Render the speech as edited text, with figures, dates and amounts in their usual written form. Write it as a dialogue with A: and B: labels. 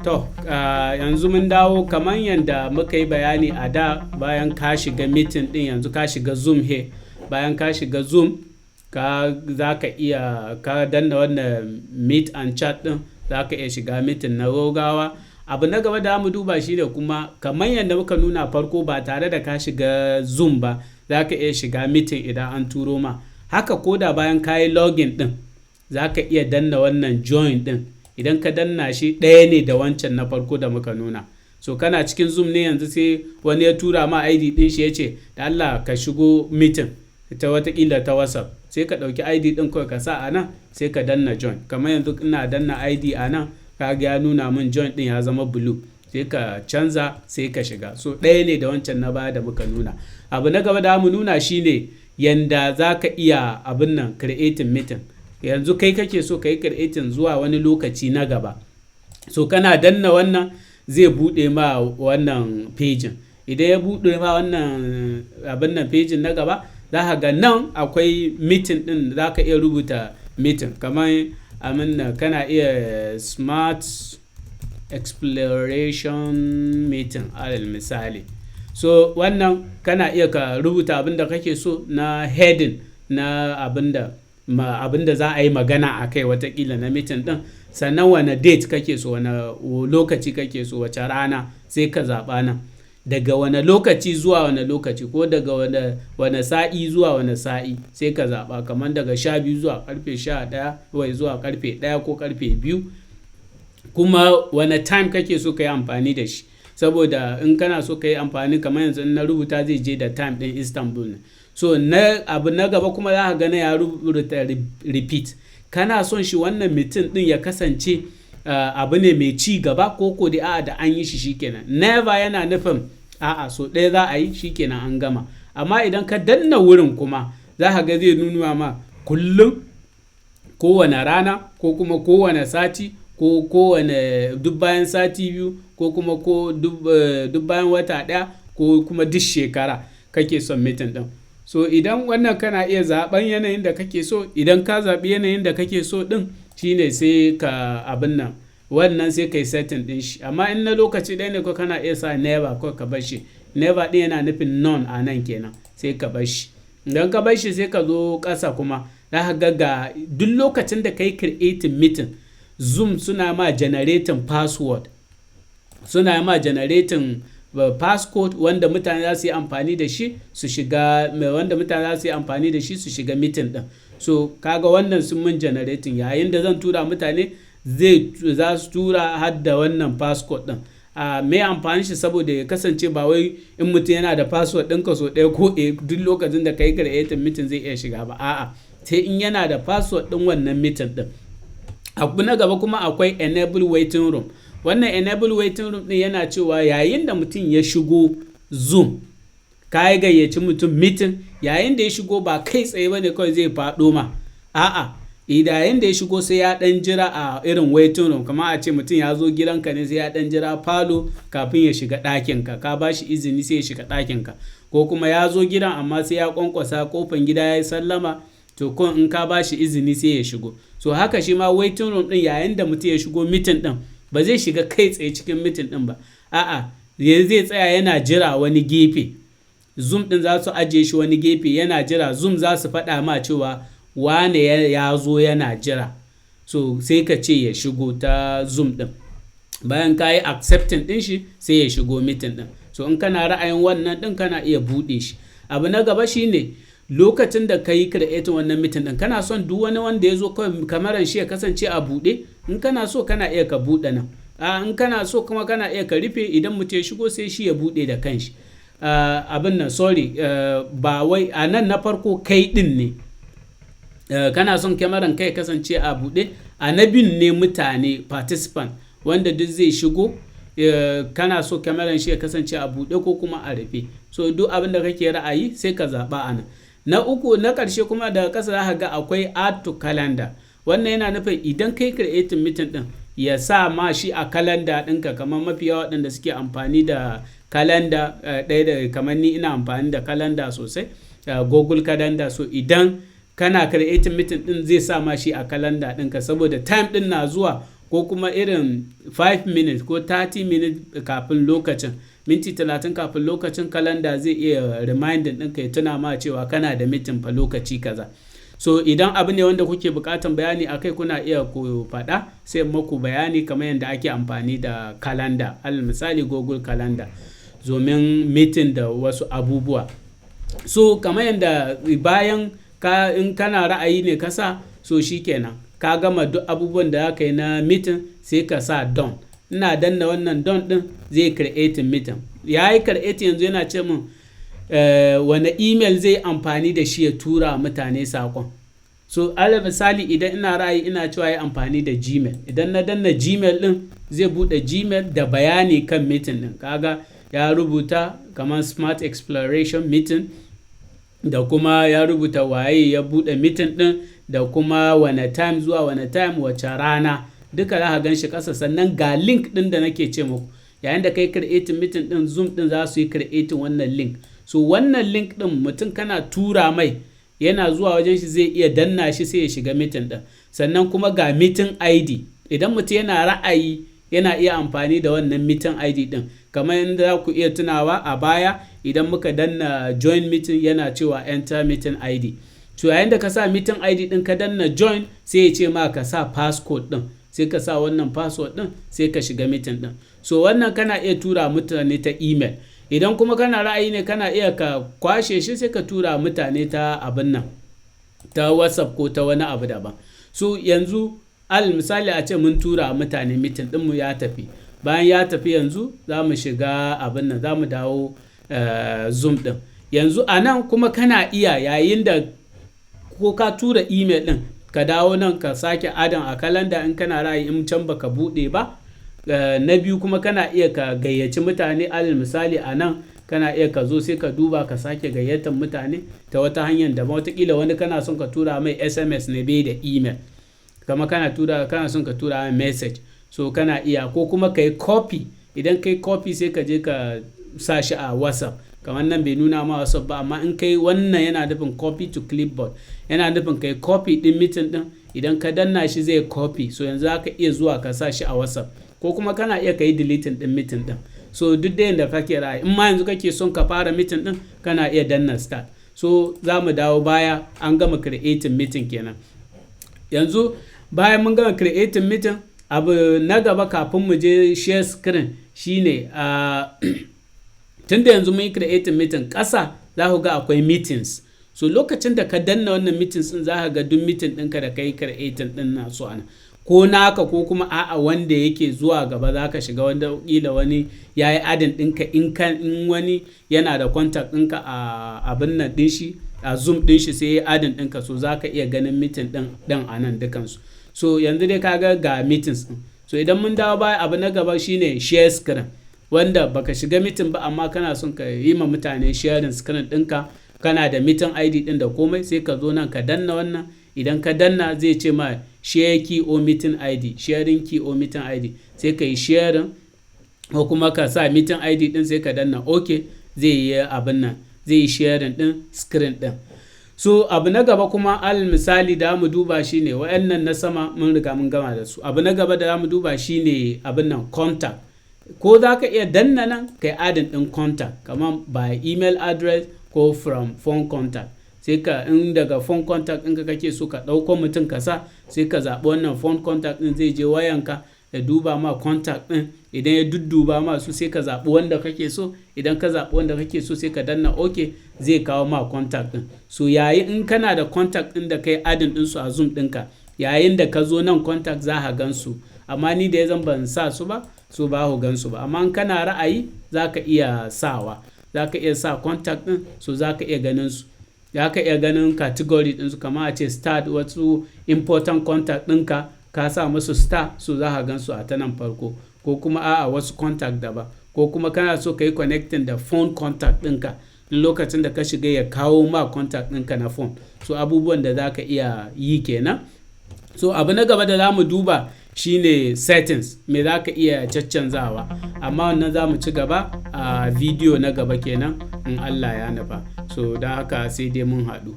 A: To, yanzu mun dawo kamar yadda muka yi bayani a da. Bayan ka shiga meeting din, yanzu ka shiga zoom he. Bayan ka shiga zoom, za ka iya ka danna wannan meet and chat din, za ka iya shiga meeting na rogawa. Abu na gaba da mu duba shi da kuma kamar yadda muka nuna farko, ba tare da ka shiga zoom ba za ka iya shiga meeting idan an turo ma. Haka ko da bayan ka yi login din, za ka iya danna wannan join din. Idan ka danna shi ɗaya ne da wancan na farko da muka nuna. So kana cikin zoom ne yanzu, sai wani ya tura ma ID din shi ya ce da Allah ka shigo meeting ta watakila ta WhatsApp, sai ka ɗauki ID din kawai ka sa a nan, sai ka danna join. Kamar yanzu ina danna ID a nan, kaga ya nuna min join din ya zama blue, sai ka canza sai ka shiga. So ɗaya ne da wancan na baya da muka nuna. Abu na gaba da mu nuna shine yanda za ka iya abin nan creating meeting. Yanzu kai kake so ka yi creating zuwa wani lokaci na gaba. So kana danna wannan zai buɗe ma wannan pejin. Idan ya buɗe ma wannan abin nan pejin na gaba, za ka ga nan akwai meeting ɗin, za ka iya rubuta meeting. Kamar amin kana iya smart exploration meeting alal misali. So wannan kana iya ka rubuta abin da kake so na heading na abin da za a yi magana a kai watakila na meeting din. Sannan wane date kake so, wane lokaci kake so, wace rana, sai ka zaɓa nan. Daga wane lokaci zuwa wane lokaci, ko daga wane sa'i zuwa wane sa'i, sai ka zaɓa. Kamar daga 12 zuwa karfe 11, wai zuwa karfe 1 ko karfe 2. Kuma wane time kake so ka yi amfani da shi. Saboda in kana so ka yi amfani, kamar yanzu na rubuta zai je da time ɗin Istanbul ne. So abu na gaba kuma za ka gane ya rubuta repeat. Kana son shi wannan meeting ɗin ya kasance abu ne mai ci gaba, ko da a'a da an yi shi shikenan. Never yana nufin a'a so ɗaya za a yi shikenan an gama. Amma idan ka danna wurin kuma, za ka ga zai nuna ma kullum, kowane rana, ko kuma kowane sati, ko kowane duk bayan sati 2, ko kuma duk bayan wata 1, ko kuma duk shekara kake son meeting ɗin. So idan wannan kana iya zaɓen yanayin da kake so. Idan ka zaɓi yanayin da kake so ɗin, shine sai ka abin nan, wannan sai ka yi setting ɗin shi. Amma in na lokaci ɗaya ne, ko kana iya sa never, ko ka bar shi. Never ɗin yana nufin none a nan kenan, sai ka bar shi. Idan ka bar shi sai ka zo ƙasa kuma, za ka ga duk lokacin da ka yi creating meeting, Zoom suna ma generating password, suna ma generating passcode wanda mutane za su yi amfani da shi su shiga, meeting din. So kaga wannan sun mun generating, yayin da zan tura mutane za su tura har da wannan passcode din. Me amfani shi saboda ya kasance ba wai in mutum yana da password ɗinka so ɗaya ko duk lokacin da ka yi creating meeting zai iya shiga ba. A'a, sai in yana da password ɗin wannan meeting din. Abu na gaba kuma akwai enable waiting room. Wannan enable waiting room ɗin yana cewa yayin da mutum ya shigo Zoom, ka yi gayyaci mutum meeting, yayin da ya shigo ba kai tsaye ba ne kawai zai faɗo ma. A'a, yayin da ya shigo sai ya ɗan jira a irin waiting room. Kamar a ce mutum ya zo gidanka ne, sai ya ɗan jira falo kafin ya shiga ɗakinka. Ka ba shi izini sai ya shiga ɗakinka. Ko kuma ya zo gidan amma sai ya ƙwanƙwasa ƙofan gida ya yi sallama, to kun in ka ba shi izini sai ya shigo. So haka shi ma waiting room ɗin, yayin da mutum ya shigo meeting ɗin, ba zai shiga kai tsaye cikin meeting ɗin ba. A'a, zai tsaya yana jira wani gefe. Zoom ɗin za su ajiye shi wani gefe yana jira. Zoom za su faɗa ma cewa wane ya zo yana jira. So sai ka ce ya shigo ta Zoom ɗin. Bayan ka yi accepting ɗin shi, sai ya shigo meeting ɗin. So in kana ra'ayin wannan ɗin, kana iya buɗe shi. Abu na gaba shine lokacin da ka yi creating wannan meeting ɗin, kana son duk wani wanda ya zo kawai kamaran shi ya kasance a buɗe. In kana so kana iya ka buɗe nan. In kana so kuma kana iya ka rufe. Idan mutum ya shigo sai shi ya buɗe da kanshi. Abin nan ba wai a nan na farko kai ɗin ne. Kana son kamaran kai kasance a buɗe. A na bin ne mutane participant wanda duk zai shigo, kana so kamaran shi ya kasance a buɗe ko kuma a rufe. So duk abin da kake ra'ayi sai ka zaɓa a nan. Na uku na ƙarshe kuma daga ƙasa za ka ga akwai add to calendar. Wannan yana nufin idan kai creating meeting ɗin, ya sa ma shi a calendar ɗinka. Kamar mafi yawa waɗanda suke amfani da calendar, ɗaya da kamar ni ina amfani da calendar sosai, Google calendar. So idan kana creating meeting ɗin, zai sa ma shi a calendar ɗinka, saboda time ɗin na zuwa ko kuma irin 5 minutes ko 30 minutes kafin lokacin, minti 30 kafin lokacin, kalanda zai iya reminding ɗinka ya tuna ma cewa kana da meeting fa lokaci kaza. So idan abu ne wanda kuke bukatan bayani akai, kuna iya ku faɗa sai maku bayani kamar yadda ake amfani da kalanda, alal misali Google Calendar, domin meeting da wasu abubuwa. So kamar yadda bayan in kana ra'ayi ne ka sa, so shikenan ka gama duk abubuwan da aka yi na meeting, sai ka sa done. Ina danna wannan done din zai create meeting. Ya yi create yanzu yana ce min wane email zai amfani da shi ya tura mutane saƙon. So alal misali idan ina ra'ayi ina cewa ya amfani da Gmail. Idan na danna Gmail din zai buɗe Gmail da bayani kan meeting din. Kaga ya rubuta kamar Smart Exploration Meeting, da kuma ya rubuta waye ya buɗe meeting din, da kuma wane time zuwa wane time, wace rana, duka za ka gan shi ƙasa. Sannan ga link din da nake ce muku, yayin da kai creating meeting din, Zoom din za su yi creating wannan link. So wannan link din mutum kana tura mai, yana zuwa wajen shi zai iya danna shi sai ya shiga meeting din. Sannan kuma ga meeting ID, idan mutum yana ra'ayi yana iya amfani da wannan meeting ID din. Kamar yadda za ku iya tunawa a baya, idan muka danna join meeting yana cewa enter meeting ID. So yayin da ka sa meeting ID din ka danna join, sai ya ce ma ka sa passcode din, sai ka sa wannan password din sai ka shiga meeting din. So wannan kana iya tura mutane ta email. Idan kuma kana ra'ayi ne kana iya ka kwashe shi sai ka tura mutane ta abin nan, ta WhatsApp ko ta wani abu daban. So yanzu al misali a ce mun tura mutane meeting ɗinmu ya tafi. Bayan ya tafi yanzu za mu shiga abin nan, za mu dawo Zoom ɗin. Yanzu a nan kuma kana iya, yayin da ko ka tura email ɗin, ka dawo nan ka sake adan a kalanda in kana ra'ayi, in can baka buɗe ba. Na biyu kuma kana iya ka gayyaci mutane, alal misali a nan kana iya ka zo sai ka duba ka sake gayyatar mutane ta wata hanyar daban. Wataƙila wani kana son ka tura mai SMS ne bai da email, kama kana son ka tura mai message, so kana iya. Ko kuma ka yi copy, idan ka yi copy sai ka je ka sa shi a WhatsApp. Kamar nan bai nuna ma WhatsApp ba, amma in kai wannan yana nufin copy to clipboard, yana nufin kai copy din meeting din, idan ka danna shi zai copy. So yanzu za ka iya zuwa ka sa shi a WhatsApp, ko kuma kana iya ka yi deleting din meeting din. So duk da yadda kake ra'ayi, in ma yanzu kake son ka fara meeting din, kana iya danna start. So za mu dawo baya, an gama creating meeting kenan. Yanzu bayan mun gama creating meeting, abu na gaba kafin mu je share screen shine tunda yanzu mun yi creating meeting, ƙasa za ku ga akwai meetings. So lokacin da ka danna wannan meetings din, za ka ga duk meeting ɗinka da ka yi creating din na so ana, ko naka ko kuma a'a wanda yake zuwa gaba za ka shiga, wanda kila wani ya yi adin ɗinka, in wani yana da contact ɗinka a abin nan ɗin shi, a Zoom ɗin shi sai ya yi adin ɗinka, so za ka iya ganin meeting ɗin a nan dukansu. So yanzu dai ka ga meetings ɗin. So idan mun dawo baya, abu na gaba shine share screen, wanda baka shiga meeting ba amma kana son ka yi ma mutane sharing screen ɗinka, kana da meeting ID ɗin da komai, sai ka zo nan ka danna wannan. Idan ka danna zai ce ma share key or meeting ID, sharing key or meeting ID, sai ka yi sharing, ko kuma ka sa meeting ID din sai ka danna OK, zai yi abin nan, zai yi sharing din screen din. So abu na gaba kuma, al misali da mu duba shine wayannan na sama mun riga mun gama da su. Abu na gaba da mu duba shine abin nan contact. Ko za ka iya danna nan kai adin din contact, kamar by email address ko from phone contact. Sai ka, in daga phone contact ɗinka kake so ka ɗauko mutum ka sa, sai ka zaɓi wannan phone contact ɗin, zai je wayanka ya duba ma contact ɗin. Idan ya dudduba ma su, sai ka zaɓi wanda kake so. Idan ka zaɓi wanda kake so sai ka danna OK, zai kawo ma contact ɗin. So yayin in kana da contact ɗin da kai adin ɗinsu a Zoom ɗinka, yayin da ka zo nan contact za ka gan su. Amma ni da ya zan ban sa su ba, so ba ku gan su ba. Amma in kana ra'ayi za ka iya sawa, za ka iya sa contact ɗin, so za ka iya ganin su. Ya ka iya ganin category ɗinsu, kamar a ce start, wasu important contact ɗinka ka sa musu star, so za ka gan su a ta nan farko. Ko kuma a'a wasu contact daban, ko kuma kana so ka yi connecting da phone contact ɗinka, lokacin da ka shiga ya kawo ma contact ɗinka na phone. So abubuwan da za ka iya yi kenan. So abu na gaba da za mu duba shine settings, me za ka iya caccanzawa, amma wannan za mu ci gaba a video na gaba kenan in Allah ya nufa. So don haka sai dai mun haɗu.